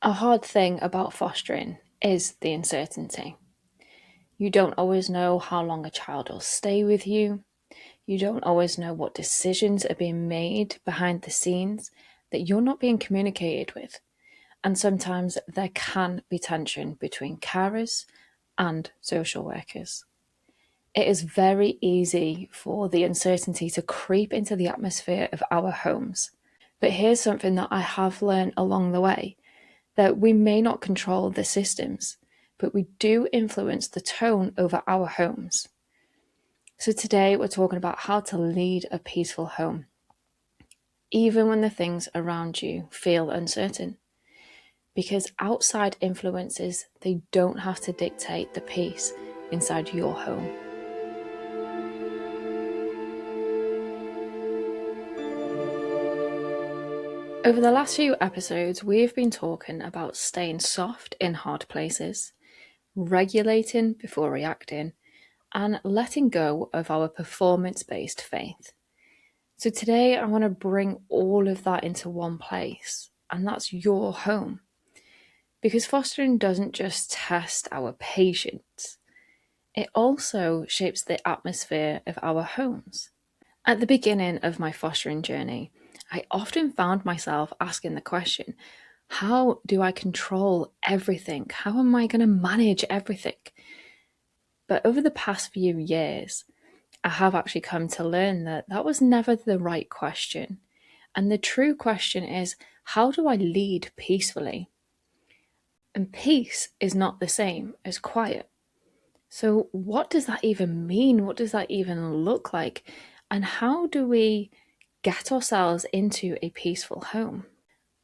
A hard thing about fostering is the uncertainty. You don't always know how long a child will stay with you. You don't always know what decisions are being made behind the scenes that you're not being communicated with. And sometimes there can be tension between carers and social workers. It is very easy for the uncertainty to creep into the atmosphere of our homes. But here's something that I have learned along the way, that we may not control the systems, but we do influence the tone over our homes. So today we're talking about how to lead a peaceful home, even when the things around you feel uncertain. Because outside influences, they don't have to dictate the peace inside your home. Over the last few episodes, we've been talking about staying soft in hard places, regulating before reacting, and letting go of our performance-based faith. So today I want to bring all of that into one place, and that's your home. Because fostering doesn't just test our patience, it also shapes the atmosphere of our homes. At the beginning of my fostering journey, I often found myself asking the question, how do I control everything? How am I going to manage everything? But over the past few years, I have actually come to learn that that was never the right question. And the true question is, how do I lead peacefully? And peace is not the same as quiet. So, what does that even mean? What does that even look like? And how do we get ourselves into a peaceful home?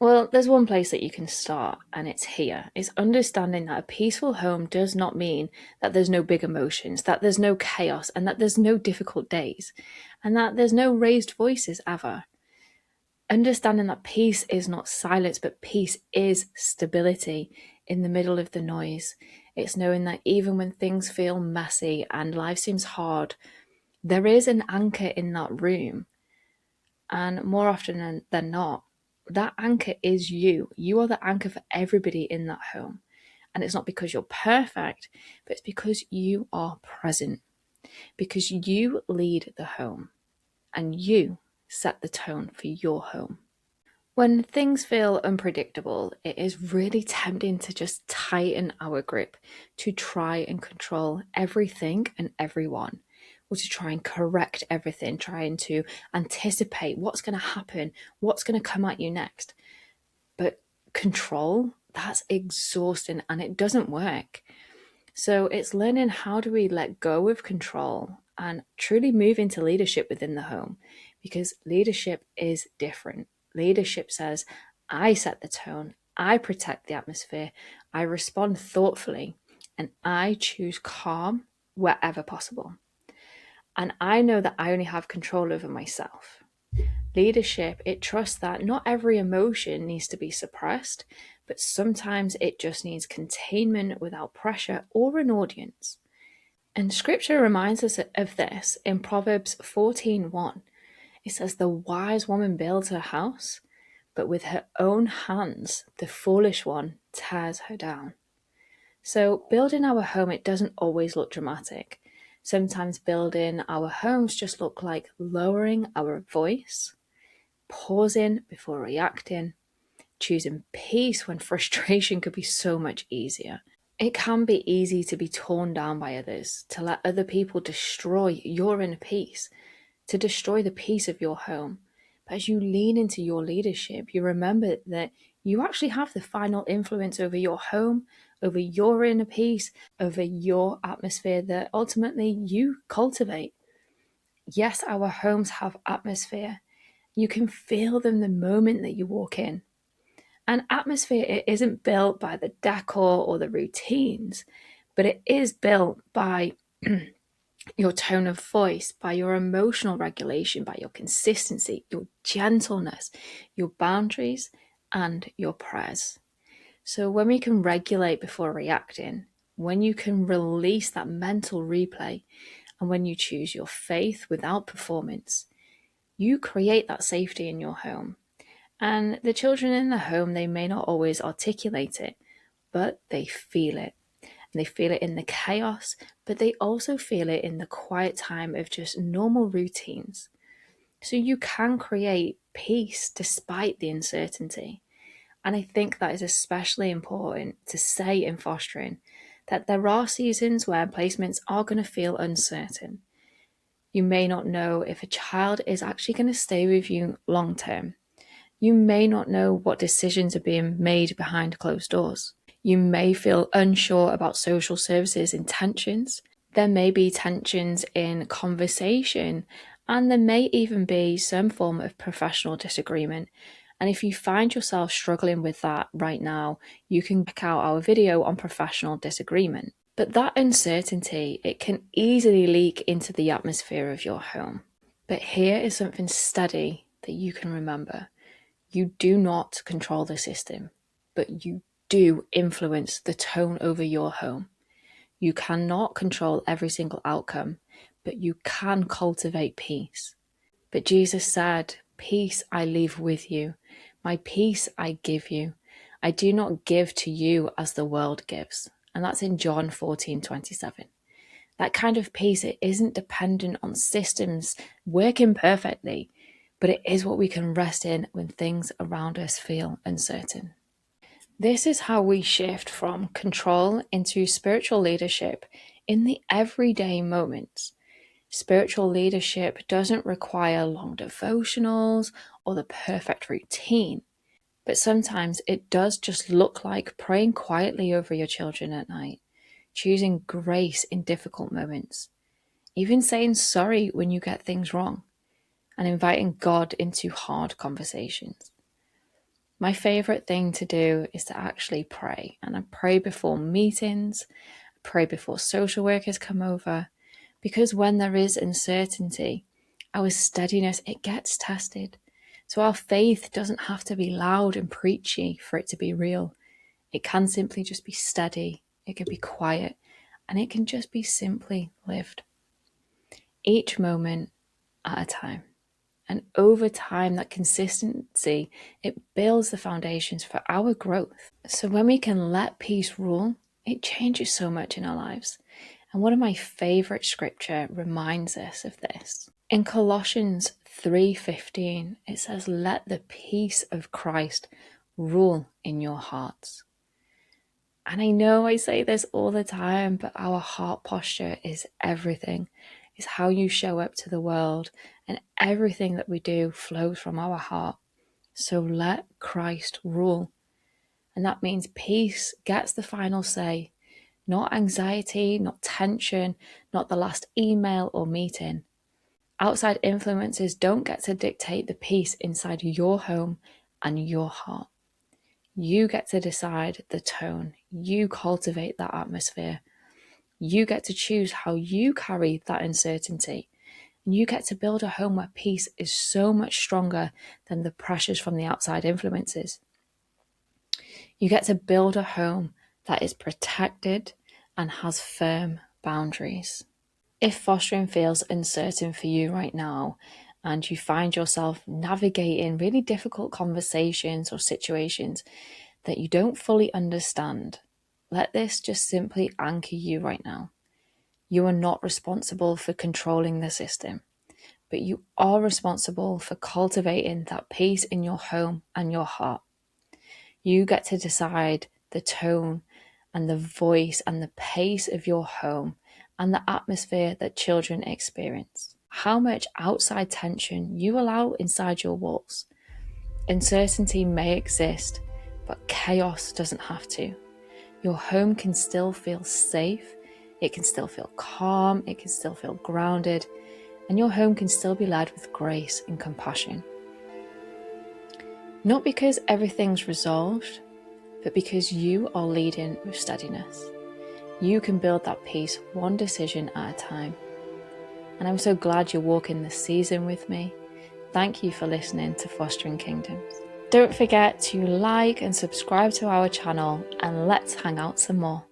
Well, there's one place that you can start, and it's here. It's understanding that a peaceful home does not mean that there's no big emotions, that there's no chaos, and that there's no difficult days, and that there's no raised voices ever. Understanding that peace is not silence, but peace is stability in the middle of the noise. It's knowing that even when things feel messy and life seems hard, there is an anchor in that room. And more often than not, that anchor is you. You are the anchor for everybody in that home. And it's not because you're perfect, but it's because you are present, because you lead the home and you set the tone for your home. When things feel unpredictable, it is really tempting to just tighten our grip, to try and control everything and everyone, or to try and correct everything, trying to anticipate what's going to happen, what's going to come at you next. But control, that's exhausting and it doesn't work. So it's learning, how do we let go of control and truly move into leadership within the home? Because leadership is different. Leadership says, I set the tone, I protect the atmosphere, I respond thoughtfully, and I choose calm wherever possible. And I know that I only have control over myself. Leadership, it trusts that not every emotion needs to be suppressed, but sometimes it just needs containment without pressure or an audience. And scripture reminds us of this in Proverbs 14:1. It says, the wise woman builds her house, but with her own hands, the foolish one tears her down. So building our home, it doesn't always look dramatic. Sometimes building our homes just look like lowering our voice, pausing before reacting, choosing peace when frustration could be so much easier. It can be easy to be torn down by others, to let other people destroy your inner peace, to destroy the peace of your home. But as you lean into your leadership, you remember that you actually have the final influence over your home, over your inner peace, over your atmosphere that ultimately you cultivate. Yes, our homes have atmosphere. You can feel them the moment that you walk in. An atmosphere, it isn't built by the decor or the routines, but it is built by your tone of voice, by your emotional regulation, by your consistency, your gentleness, your boundaries, and your prayers. So when we can regulate before reacting, when you can release that mental replay, and when you choose your faith without performance, you create that safety in your home. And the children in the home, they may not always articulate it, but they feel it. And they feel it in the chaos, but they also feel it in the quiet time of just normal routines. So you can create peace despite the uncertainty. And I think that is especially important to say in fostering, that there are seasons where placements are going to feel uncertain. You may not know if a child is actually going to stay with you long term. You may not know what decisions are being made behind closed doors. You may feel unsure about social services intentions. There may be tensions in conversation, and there may even be some form of professional disagreement. And if you find yourself struggling with that right now, you can check out our video on professional disagreement. But that uncertainty, it can easily leak into the atmosphere of your home. But here is something steady that you can remember. You do not control the system, but you do influence the tone over your home. You cannot control every single outcome, but you can cultivate peace. But Jesus said, "Peace I leave with you. My peace I give you. I do not give to you as the world gives." And that's in John 14:27. That kind of peace, it isn't dependent on systems working perfectly, but it is what we can rest in when things around us feel uncertain. This is how we shift from control into spiritual leadership in the everyday moments. Spiritual leadership doesn't require long devotionals or the perfect routine, but sometimes it does just look like praying quietly over your children at night, choosing grace in difficult moments, even saying sorry when you get things wrong, and inviting God into hard conversations. My favorite thing to do is to actually pray, and I pray before meetings, I pray before social workers come over, because when there is uncertainty, our steadiness, it gets tested. So our faith doesn't have to be loud and preachy for it to be real. It can simply just be steady, it can be quiet, and it can just be simply lived. Each moment at a time. And over time, that consistency, it builds the foundations for our growth. So when we can let peace rule, it changes so much in our lives. And one of my favorite scripture reminds us of this. In Colossians 3:15, it says, "Let the peace of Christ rule in your hearts." And I know I say this all the time, but our heart posture is everything. It's how you show up to the world, and everything that we do flows from our heart. So let Christ rule. And that means peace gets the final say, not anxiety, not tension, not the last email or meeting. Outside influences don't get to dictate the peace inside your home and your heart. You get to decide the tone. You cultivate that atmosphere. You get to choose how you carry that uncertainty. And you get to build a home where peace is so much stronger than the pressures from the outside influences. You get to build a home that is protected and has firm boundaries. If fostering feels uncertain for you right now, and you find yourself navigating really difficult conversations or situations that you don't fully understand, let this just simply anchor you right now. You are not responsible for controlling the system, but you are responsible for cultivating that peace in your home and your heart. You get to decide the tone and the voice and the pace of your home and the atmosphere that children experience. How much outside tension you allow inside your walls. Uncertainty may exist, but chaos doesn't have to. Your home can still feel safe, it can still feel calm, it can still feel grounded, and your home can still be led with grace and compassion. Not because everything's resolved, but because you are leading with steadiness. You can build that peace one decision at a time. And I'm so glad you're walking this season with me. Thank you for listening to Fostering Kingdoms. Don't forget to like and subscribe to our channel, and let's hang out some more.